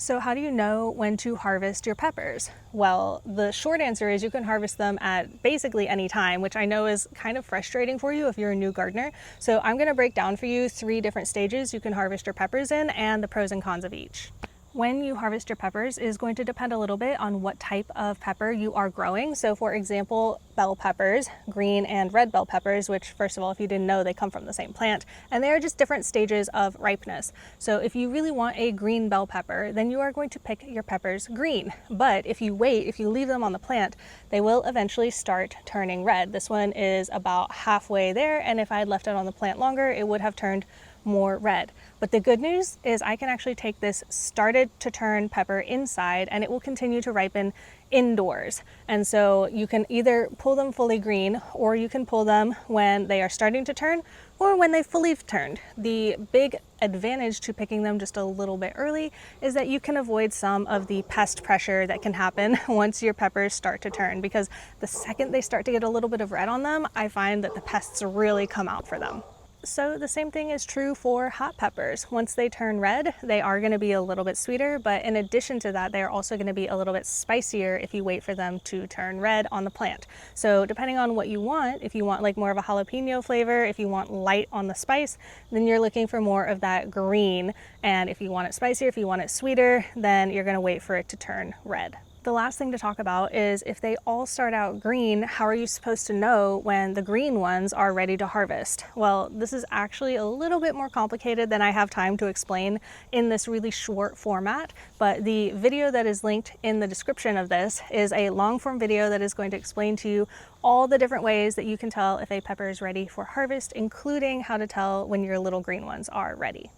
So how do you know when to harvest your peppers? Well, the short answer is you can harvest them at basically any time, which I know is kind of frustrating for you if you're a new gardener. So I'm going to break down for you 3 different stages you can harvest your peppers in and the pros and cons of each. When you harvest your peppers is going to depend a little bit on what type of pepper you are growing. So for example, bell peppers, green and red bell peppers, which first of all, if you didn't know, they come from the same plant, and they are just different stages of ripeness. So if you really want a green bell pepper, then you are going to pick your peppers green. But if you wait, if you leave them on the plant, they will eventually start turning red. This one is about halfway there, and if I had left it on the plant longer, it would have turned more red. But the good news is I can actually take this started to turn pepper inside and it will continue to ripen indoors. And so you can either pull them fully green or you can pull them when they are starting to turn or when they've fully turned. The big advantage to picking them just a little bit early is that you can avoid some of the pest pressure that can happen once your peppers start to turn, because the second they start to get a little bit of red on them, I find that the pests really come out for them. So the same thing is true for hot peppers. Once they turn red, they are going to be a little bit sweeter, but in addition to that, they are also going to be a little bit spicier if you wait for them to turn red on the plant. So depending on what you want, if you want like more of a jalapeno flavor, if you want light on the spice, then you're looking for more of that green. And if you want it spicier, if you want it sweeter, then you're going to wait for it to turn red. The last thing to talk about is if they all start out green, how are you supposed to know when the green ones are ready to harvest? Well, this is actually a little bit more complicated than I have time to explain in this really short format, but the video that is linked in the description of this is a long form video that is going to explain to you all the different ways that you can tell if a pepper is ready for harvest, including how to tell when your little green ones are ready.